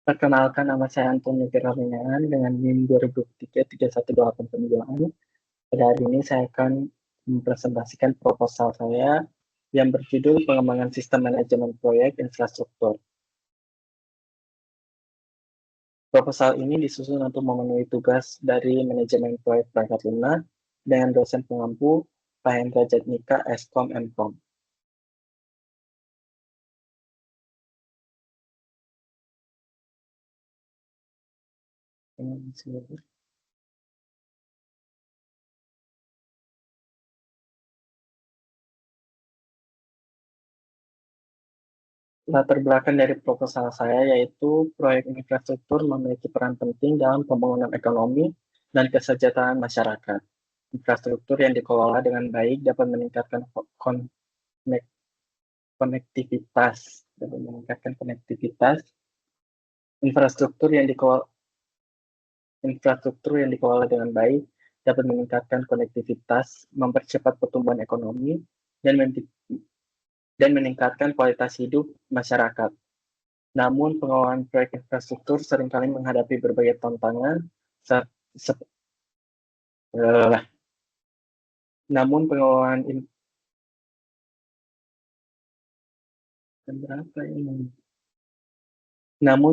Perkenalkan, nama saya Antoni Firamian dengan NIM 2023 31289. Pada hari ini saya akan mempresentasikan proposal saya yang berjudul Pengembangan Sistem Manajemen Proyek Infrastruktur. Proposal ini disusun untuk memenuhi tugas dari manajemen proyek perangkat lunak dengan dosen pengampu Pak Hendra Jatnika, Eskom Mkom. Latar belakang dari proposal saya yaitu proyek infrastruktur memiliki peran penting dalam pembangunan ekonomi dan kesejahteraan masyarakat. Infrastruktur yang dikelola dengan baik dapat meningkatkan konektivitas, infrastruktur yang dikelola dengan baik dapat meningkatkan konektivitas, mempercepat pertumbuhan ekonomi, dan meningkatkan kualitas hidup masyarakat. Namun, pengelolaan proyek infrastruktur seringkali menghadapi berbagai tantangan. Namun,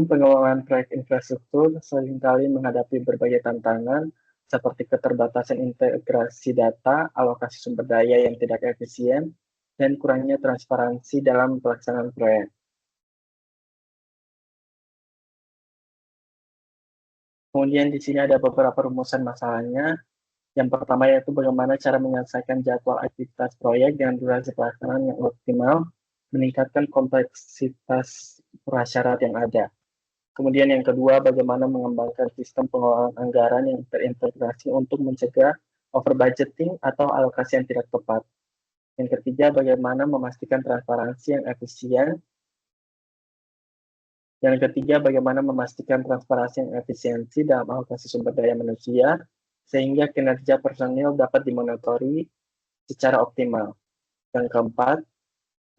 pengelolaan proyek infrastruktur seringkali menghadapi berbagai tantangan seperti keterbatasan integrasi data, alokasi sumber daya yang tidak efisien, dan kurangnya transparansi dalam pelaksanaan proyek. Kemudian di sini ada beberapa rumusan masalahnya. Yang pertama yaitu bagaimana cara menyelesaikan jadwal aktivitas proyek dengan durasi pelaksanaan yang optimal, meningkatkan kompleksitas prasyarat yang ada. Kemudian yang kedua, bagaimana mengembangkan sistem pengelolaan anggaran yang terintegrasi untuk mencegah over budgeting atau alokasi yang tidak tepat. Yang ketiga, bagaimana memastikan transparansi yang efisien. Yang ketiga, bagaimana memastikan transparansi yang efisiensi dalam alokasi sumber daya manusia, sehingga kinerja personil dapat dimonitori secara optimal. Yang keempat,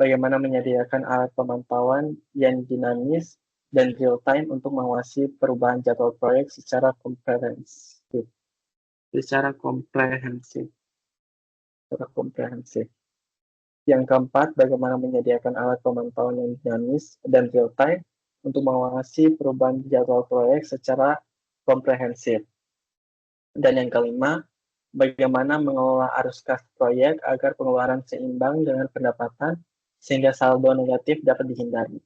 bagaimana menyediakan alat pemantauan yang dinamis dan real-time untuk mengawasi perubahan jadwal proyek secara komprehensif. Yang keempat, bagaimana menyediakan alat pemantauan yang dinamis dan real-time untuk mengawasi perubahan jadwal proyek secara komprehensif. Dan yang kelima, bagaimana mengelola arus kas proyek agar pengeluaran seimbang dengan pendapatan sehingga saldo negatif dapat dihindari.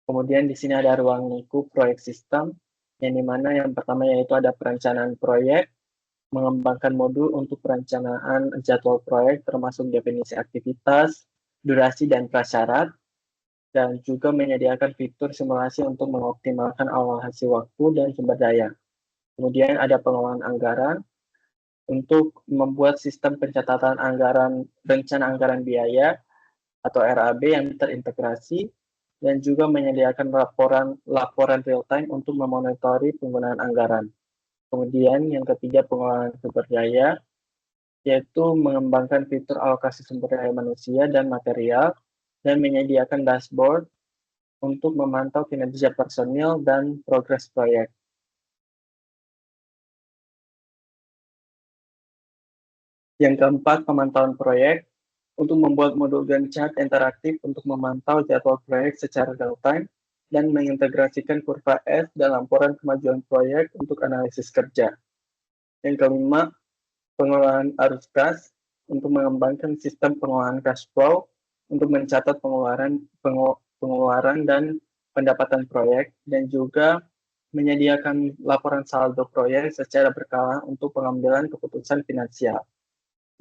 Kemudian di sini ada ruang lingkup proyek sistem, yang dimana yang pertama yaitu ada perencanaan proyek, mengembangkan modul untuk perencanaan jadwal proyek termasuk definisi aktivitas, durasi dan prasyarat, dan juga menyediakan fitur simulasi untuk mengoptimalkan alokasi waktu dan sumber daya. Kemudian ada pengelolaan anggaran untuk membuat sistem pencatatan anggaran, rencana anggaran biaya atau RAB yang terintegrasi, dan juga menyediakan laporan real time untuk memonitori penggunaan anggaran. Kemudian yang ketiga, pengelolaan sumber daya, yaitu mengembangkan fitur alokasi sumber daya manusia dan material, dan menyediakan dashboard untuk memantau kinerja personil dan progres proyek. Yang keempat, pemantauan proyek, untuk membuat modul Gantt chart interaktif untuk memantau jadwal proyek secara real-time dan mengintegrasikan kurva S dan laporan kemajuan proyek untuk analisis kerja. Yang kelima, pengelolaan arus kas untuk mengembangkan sistem pengelolaan cash flow untuk mencatat pengeluaran dan pendapatan proyek, dan juga menyediakan laporan saldo proyek secara berkala untuk pengambilan keputusan finansial.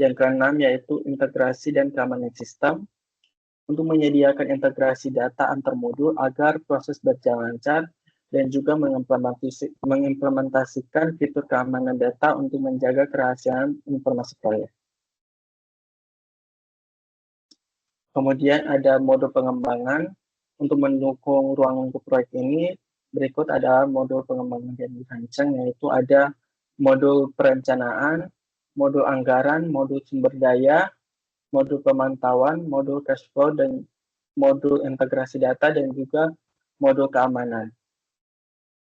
Yang keenam yaitu integrasi dan keamanan sistem untuk menyediakan integrasi data antar modul agar proses berjalan lancar, dan juga mengimplementasikan fitur keamanan data untuk menjaga kerahasiaan informasi proyek. Kemudian ada modul pengembangan untuk mendukung ruang lingkup proyek ini. Berikut adalah modul pengembangan yang dirancang, yaitu ada modul perencanaan, modul anggaran, modul sumber daya, modul pemantauan, modul cash flow, dan modul integrasi data, dan juga modul keamanan.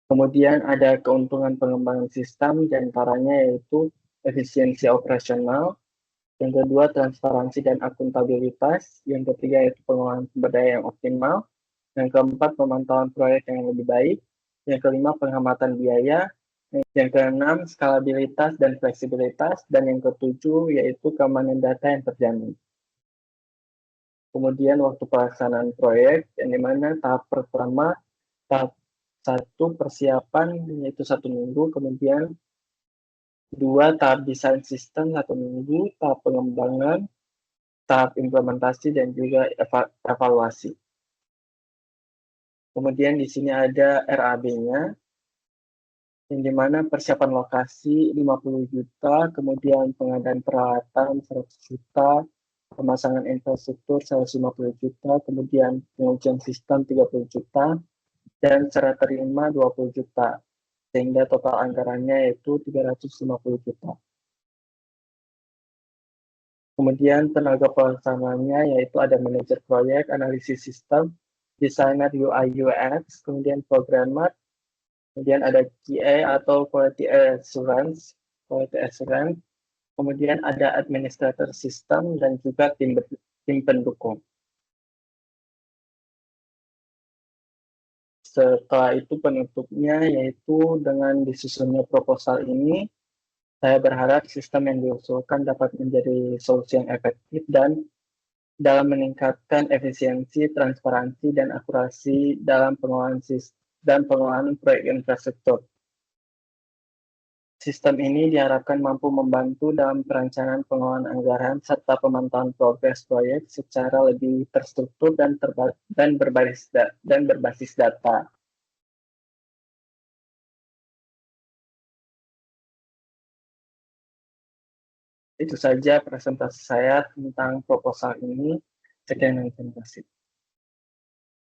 Kemudian ada keuntungan pengembangan sistem, diantaranya yaitu efisiensi operasional, yang kedua transparansi dan akuntabilitas, yang ketiga yaitu pengelolaan sumber daya yang optimal, yang keempat pemantauan proyek yang lebih baik, yang kelima penghematan biaya, yang keenam skalabilitas dan fleksibilitas, dan yang ketujuh yaitu keamanan data yang terjamin. Kemudian waktu pelaksanaan proyek, yang dimana tahap pertama, tahap satu persiapan yaitu 1 minggu, kemudian dua tahap desain sistem 1 minggu, tahap pengembangan, tahap implementasi, dan juga evaluasi. Kemudian di sini ada RAB-nya, yang dimana persiapan lokasi 50 juta, kemudian pengadaan peralatan 100 juta, pemasangan infrastruktur 150 juta, kemudian pengujian sistem 30 juta, dan serah terima 20 juta, sehingga total anggarannya yaitu 350 juta. Kemudian tenaga pelaksananya yaitu ada manajer proyek, analisis sistem, desainer UI UX, kemudian programmer, kemudian ada QA atau quality assurance, kemudian ada administrator sistem, dan juga tim pendukung. Setelah itu penutupnya yaitu dengan disusunnya proposal ini, saya berharap sistem yang diusulkan dapat menjadi solusi yang efektif dan dalam meningkatkan efisiensi, transparansi, dan akurasi dalam pengelolaan proyek infrastruktur. Sistem ini diharapkan mampu membantu dalam perencanaan pengelolaan anggaran serta pemantauan progres proyek secara lebih terstruktur dan berbasis data. Itu saja presentasi saya tentang proposal ini. Sekian dan terima kasih.